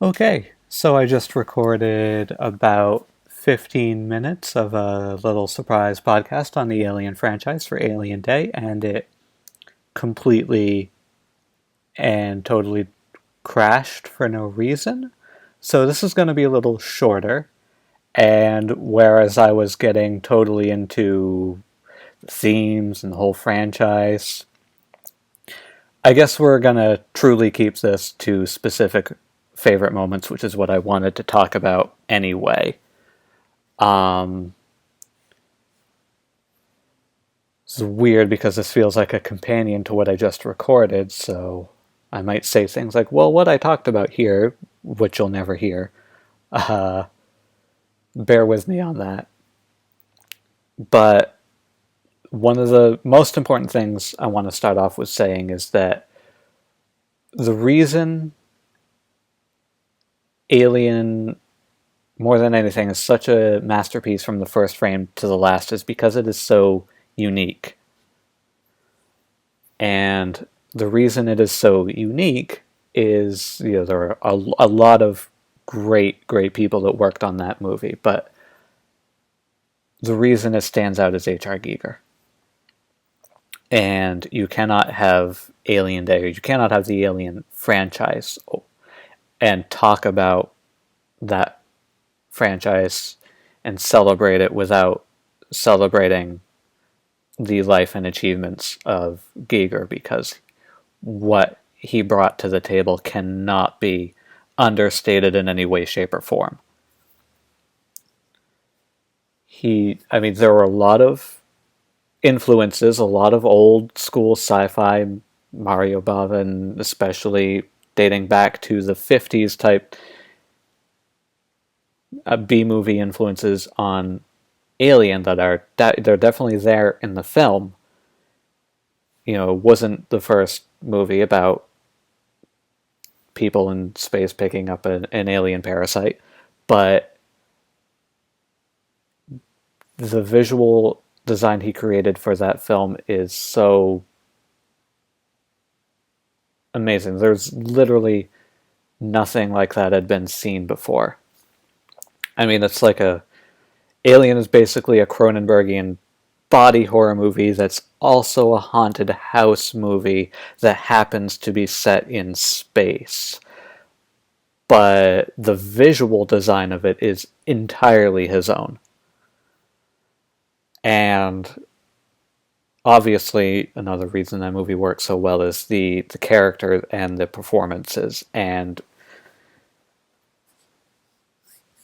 Okay, so I just recorded about 15 minutes of a little surprise podcast on the Alien franchise for Alien Day, and it completely and totally crashed for no reason. So this is going to be a little shorter, and whereas I was getting totally into the themes and the whole franchise, I guess we're going to truly keep this to specific favorite moments, which is what I wanted to talk about anyway. Um, it's weird because this feels like a companion to what I just recorded, so I might say things like, well, what I talked about here, which you'll never hear, uh, bear with me on that. But one of the most important things I want to start off with saying is that the reason Alien, more than anything, is such a masterpiece from the first frame to the last is because it is so unique. And the reason it is so unique is, there are a lot of great people that worked on that movie, but the reason it stands out is H.R. Giger. And you cannot have Alien Day, or you cannot have the Alien franchise and talk about that franchise and celebrate it without celebrating the life and achievements of Giger, because what he brought to the table cannot be understated in any way, shape, or form. There were a lot of influences, a lot of old school sci-fi, Mario Bava, and especially dating back to the 50s type B-movie influences on Alien they're definitely there in the film. It wasn't the first movie about people in space picking up an alien parasite, but the visual design he created for that film is so amazing. There's literally nothing like that had been seen before. It's like Alien is basically a Cronenbergian body horror movie that's also a haunted house movie that happens to be set in space. But the visual design of it is entirely his own. And obviously, another reason that movie works so well is the character and the performances. And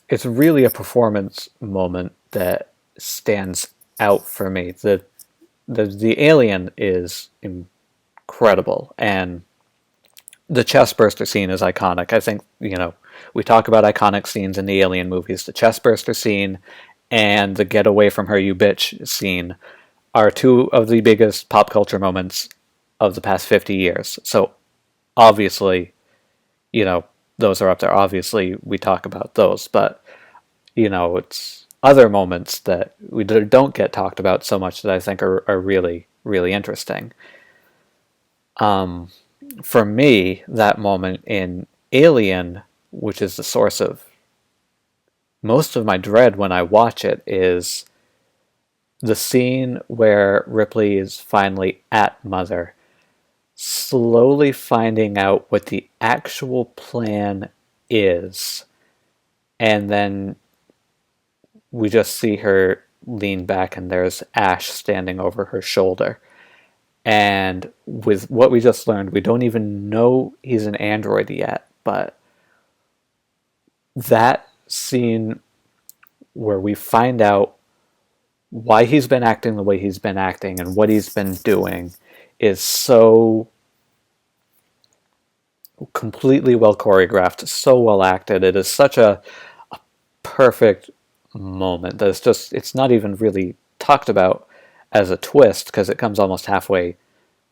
it's really a performance moment that stands out for me. The alien is incredible, and the chestburster scene is iconic. I think, we talk about iconic scenes in the Alien movies. The chestburster scene and the get away from her, you bitch scene are two of the biggest pop culture moments of the past 50 years. So obviously, those are up there. Obviously, we talk about those, but, it's other moments that we don't get talked about so much that I think are really, really interesting. For me, that moment in Alien, which is the source of most of my dread when I watch it, is the scene where Ripley is finally at Mother, slowly finding out what the actual plan is, and then we just see her lean back and there's Ash standing over her shoulder. And with what we just learned, we don't even know he's an android yet, but that scene where we find out why he's been acting the way he's been acting and what he's been doing is so completely well choreographed, so well acted. It is such a perfect moment that it's not even really talked about as a twist because it comes almost halfway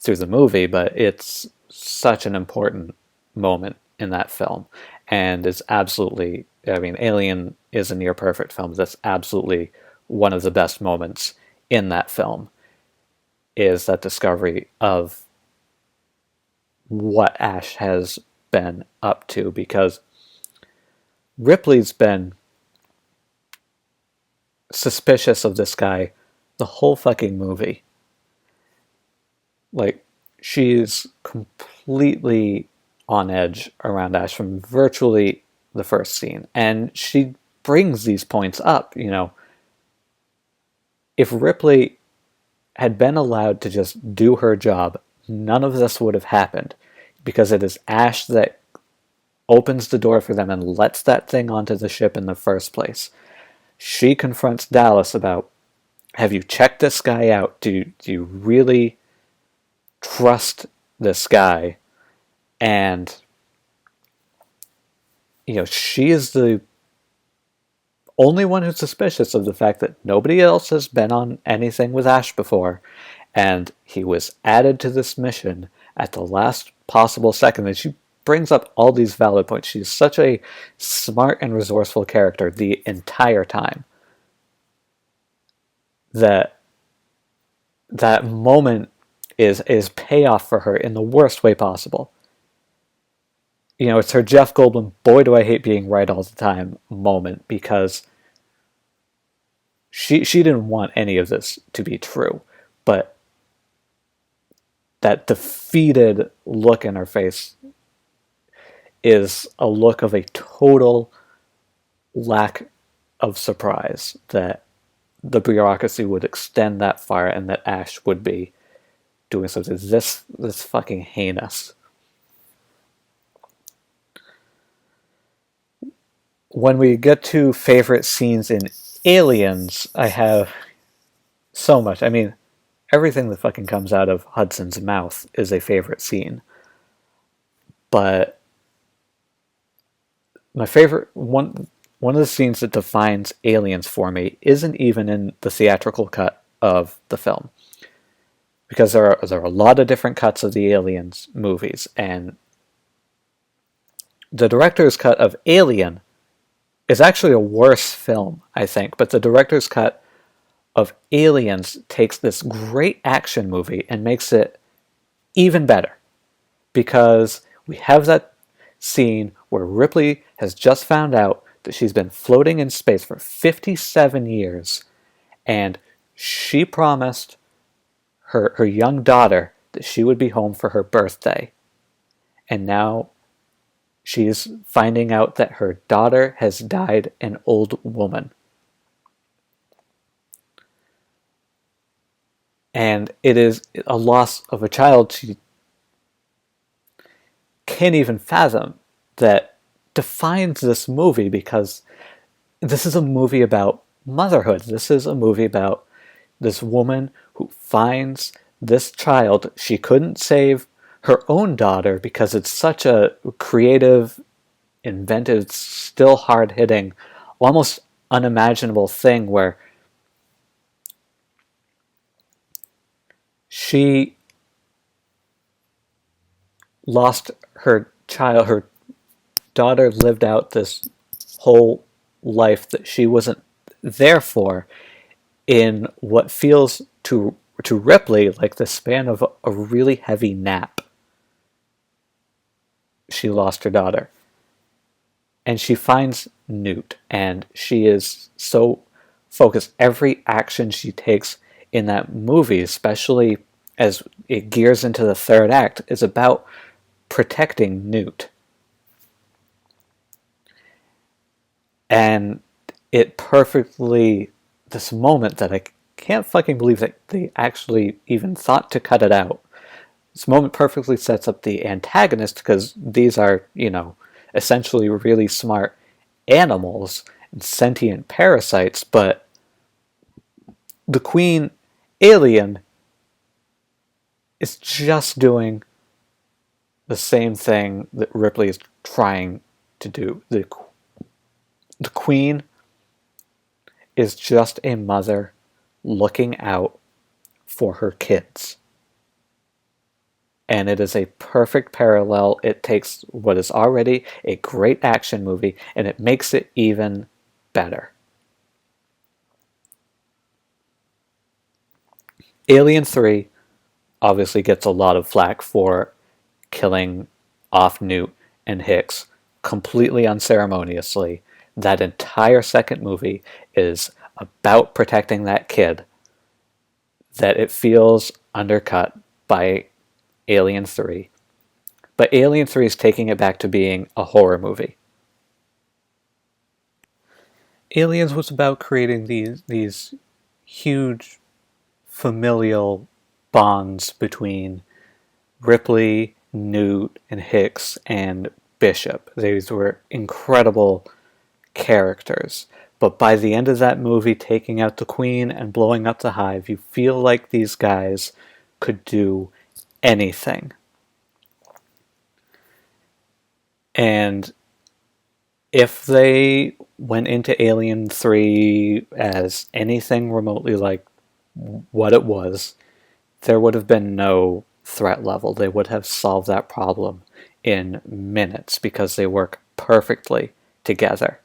through the movie, but it's such an important moment in that film. And it's absolutely, Alien is a near perfect film. That's absolutely one of the best moments in that film, is that discovery of what Ash has been up to, because Ripley's been suspicious of this guy the whole fucking movie. Like, she's completely on edge around Ash from virtually the first scene. And she brings these points up, you know. If Ripley had been allowed to just do her job, none of this would have happened. Because it is Ash that opens the door for them and lets that thing onto the ship in the first place. She confronts Dallas about, have you checked this guy out? Do you really trust this guy? And, you know, she is the only one who's suspicious of the fact that nobody else has been on anything with Ash before, and he was added to this mission at the last possible second. And she brings up all these valid points. She's such a smart and resourceful character the entire time that that moment is payoff for her in the worst way possible. You know, it's her Jeff Goldblum, boy do I hate being right all the time moment, because she didn't want any of this to be true. But that defeated look in her face is a look of a total lack of surprise that the bureaucracy would extend that far and that Ash would be doing something this fucking heinous. When we get to favorite scenes in Aliens, I have so much. I mean, everything that fucking comes out of Hudson's mouth is a favorite scene. But my favorite one of the scenes that defines Aliens for me isn't even in the theatrical cut of the film. Because there are a lot of different cuts of the Aliens movies, and the director's cut of Alien is actually a worse film, I think, but the director's cut of Aliens takes this great action movie and makes it even better. Because we have that scene where Ripley has just found out that she's been floating in space for 57 years, and she promised her young daughter that she would be home for her birthday. And now she's finding out that her daughter has died an old woman. And it is a loss of a child she can't even fathom that defines this movie, because this is a movie about motherhood. This is a movie about this woman who finds this child. She couldn't save her own daughter because it's such a creative, inventive, still hard-hitting, almost unimaginable thing where she lost her child. Her daughter lived out this whole life that she wasn't there for in what feels to Ripley like the span of a really heavy nap. She lost her daughter. And she finds Newt, and she is so focused. Every action she takes in that movie, especially as it gears into the third act, is about protecting Newt. And it perfectly, this moment that I can't fucking believe that they actually even thought to cut it out. This moment perfectly sets up the antagonist, because these are, you know, essentially really smart animals and sentient parasites, but the queen alien is just doing the same thing that Ripley is trying to do. The queen is just a mother looking out for her kids. And it is a perfect parallel. It takes what is already a great action movie and it makes it even better. Alien 3 obviously gets a lot of flack for killing off Newt and Hicks completely unceremoniously. that entire second movie is about protecting that kid, that it feels undercut by Alien 3. But Alien 3 is taking it back to being a horror movie. Aliens was about creating these huge familial bonds between Ripley, Newt, and Hicks and Bishop. These were incredible characters. But by the end of that movie, taking out the Queen and blowing up the Hive, you feel like these guys could do anything. And if they went into Alien 3 as anything remotely like what it was, there would have been no threat level. They would have solved that problem in minutes because they work perfectly together.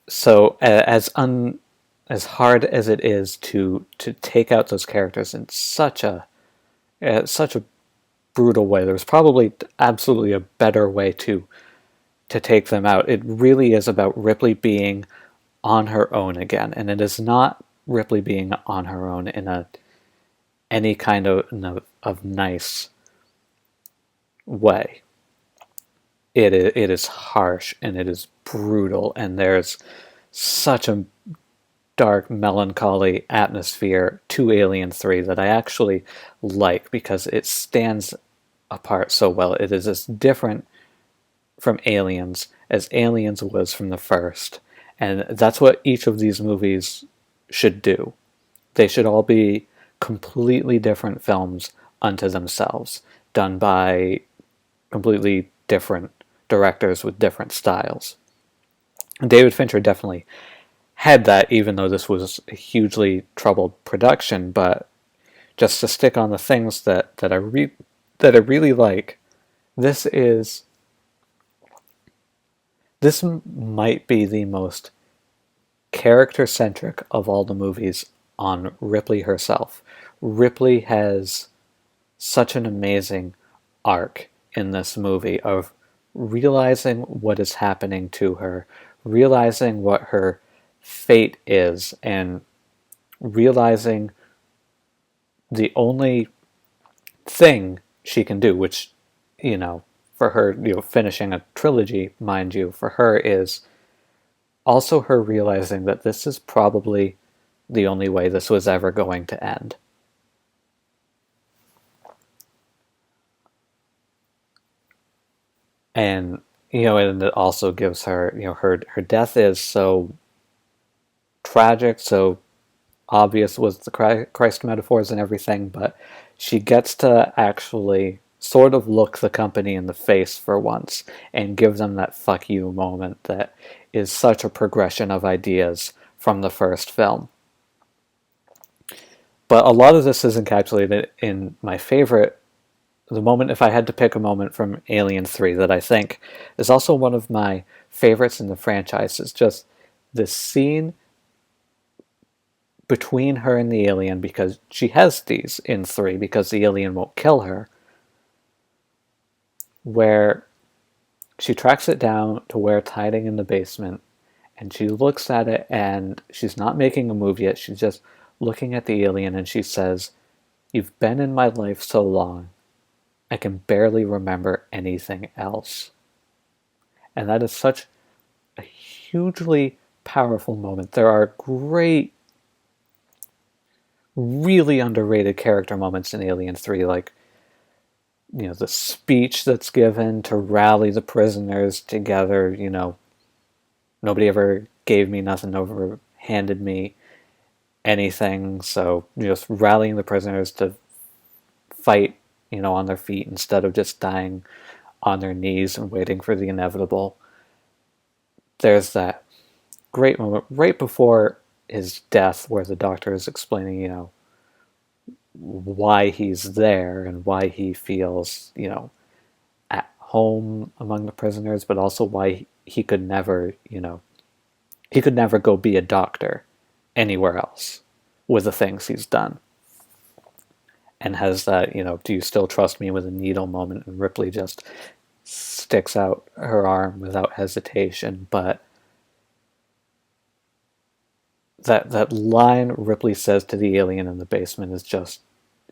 So as hard as it is to take out those characters in such a brutal way, there's probably absolutely a better way to take them out. It really is about Ripley being on her own again, and it is not Ripley being on her own in any kind of nice way. It is harsh and it is brutal, and there's such a dark, melancholy atmosphere to Alien 3 that I actually like because it stands apart so well. It is as different from Aliens as Aliens was from the first, and that's what each of these movies should do. They should all be completely different films unto themselves, done by completely different directors with different styles. And David Fincher definitely had that, even though this was a hugely troubled production. But just to stick on the things that I really like, this might be the most character-centric of all the movies on Ripley herself. Ripley has such an amazing arc in this movie of realizing what is happening to her, realizing what her fate is, and realizing the only thing she can do, which, for her, finishing a trilogy, mind you, for her is also her realizing that this is probably the only way this was ever going to end. And and it also gives her, her death is so tragic, so obvious was the Christ metaphors and everything, but she gets to actually sort of look the company in the face for once and give them that fuck you moment that is such a progression of ideas from the first film. But a lot of this is encapsulated in my favorite, the moment, if I had to pick a moment from Alien 3 that I think is also one of my favorites in the franchise, is just this scene between her and the alien, because she has these in 3 because the alien won't kill her, where she tracks it down to where it's hiding in the basement, and she looks at it, and she's not making a move yet, she's just looking at the alien, and she says, "You've been in my life so long, I can barely remember anything else." And that is such a hugely powerful moment. There are great, really underrated character moments in Alien 3, like, the speech that's given to rally the prisoners together, nobody ever gave me nothing, nobody handed me anything, so just rallying the prisoners to fight, on their feet instead of just dying on their knees and waiting for the inevitable. There's that great moment right before his death where the doctor is explaining, why he's there and why he feels, at home among the prisoners, but also why he could never, he could never go be a doctor anywhere else with the things he's done. And has that, do you still trust me with a needle moment, and Ripley just sticks out her arm without hesitation, but that line Ripley says to the alien in the basement is just,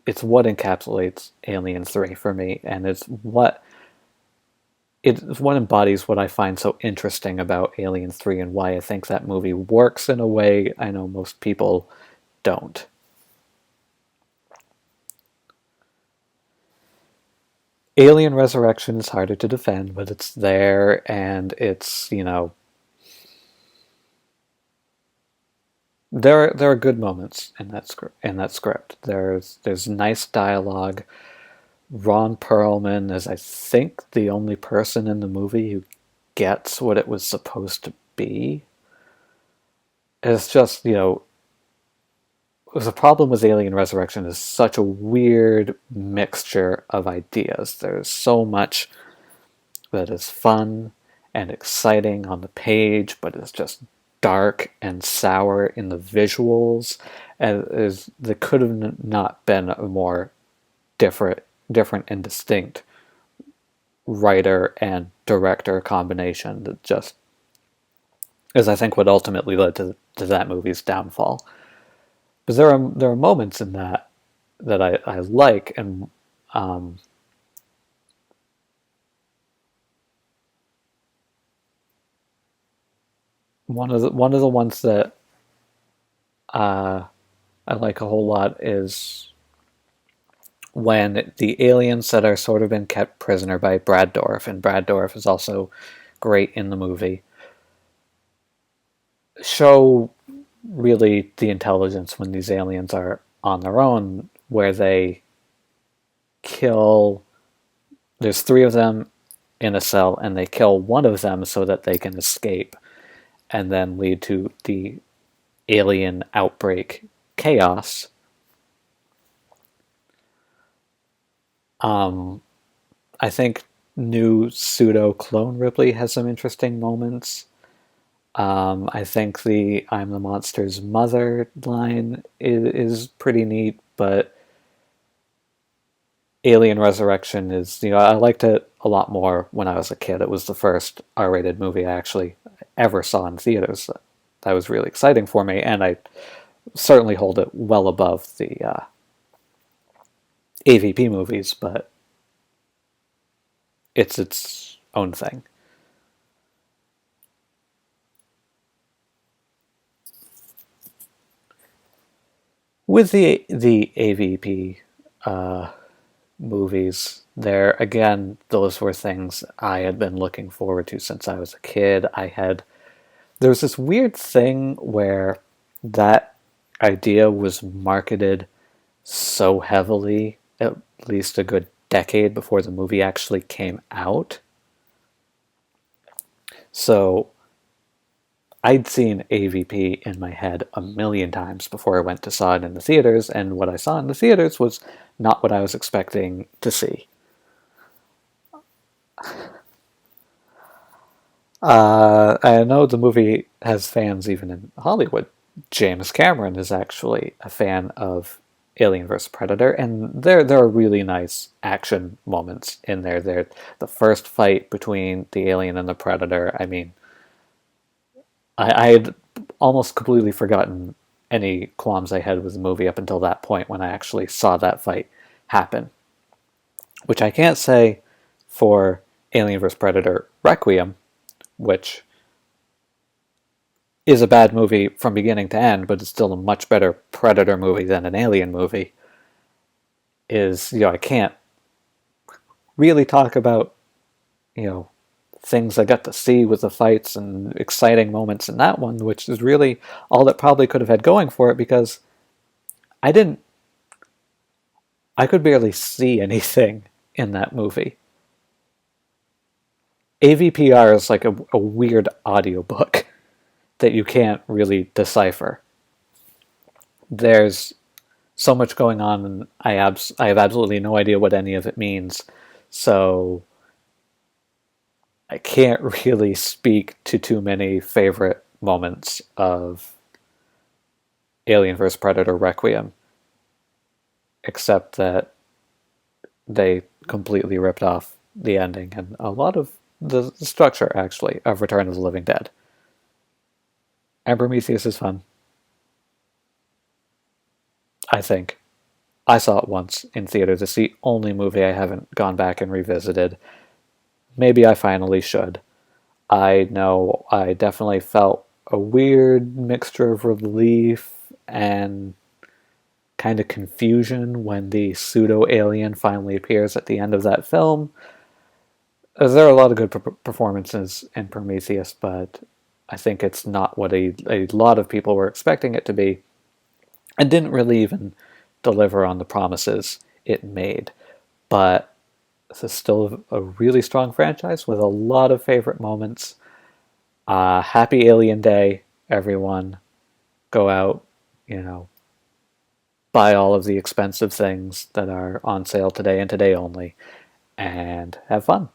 it's what encapsulates Alien 3 for me, and it's what embodies what I find so interesting about Alien 3 and why I think that movie works in a way I know most people don't. Alien Resurrection is harder to defend, but it's there, and it's, there are good moments in that script. There's nice dialogue. Ron Perlman is, I think, the only person in the movie who gets what it was supposed to be. It's just, the problem with Alien Resurrection is such a weird mixture of ideas. There's so much that is fun and exciting on the page, but it's just dark and sour in the visuals. And there could have not been a more different and distinct writer and director combination that just is, I think, what ultimately led to that movie's downfall. But there are moments in that I like, and one of the ones that uh, I like a whole lot is when the aliens that are sort of been kept prisoner by Brad Dourif, and Brad Dourif is also great in the movie, show really the intelligence when these aliens are on their own, where they kill. There's three of them in a cell, and they kill one of them so that they can escape, and then lead to the alien outbreak chaos. I think new pseudo clone Ripley has some interesting moments. I think the "I'm the monster's mother" line is pretty neat, but Alien Resurrection is, I liked it a lot more when I was a kid. It was the first R-rated movie I actually ever saw in theaters. That was really exciting for me, and I certainly hold it well above the AVP movies, but it's its own thing. With the AVP movies, there again, those were things I had been looking forward to since I was a kid. There was this weird thing where that idea was marketed so heavily, at least a good decade before the movie actually came out. So I'd seen AVP in my head a million times before I went to saw it in the theaters, and what I saw in the theaters was not what I was expecting to see. I know the movie has fans even in Hollywood. James Cameron is actually a fan of Alien vs. Predator, and there are really nice action moments in there. There, the first fight between the alien and the Predator. I mean, I had almost completely forgotten any qualms I had with the movie up until that point when I actually saw that fight happen. Which I can't say for Alien vs. Predator Requiem, which is a bad movie from beginning to end, but it's still a much better Predator movie than an Alien movie. I can't really talk about, things I got to see with the fights and exciting moments in that one, which is really all that probably could have had going for it, because I didn't I could barely see anything in that movie. AVPR is like a weird audiobook that you can't really decipher. There's so much going on, and I have absolutely no idea what any of it means. So I can't really speak to too many favorite moments of Alien vs. Predator Requiem, except that they completely ripped off the ending and a lot of the structure, actually, of Return of the Living Dead. And Prometheus is fun, I think. I saw it once in theaters. It's the only movie I haven't gone back and revisited. Maybe I finally should. I know I definitely felt a weird mixture of relief and kind of confusion when the pseudo alien finally appears at the end of that film. There are a lot of good performances in Prometheus, but I think it's not what a lot of people were expecting it to be, and didn't really even deliver on the promises it made. But this is still a really strong franchise with a lot of favorite moments. Happy Alien Day, everyone. Go out, you know, buy all of the expensive things that are on sale today and today only, and have fun.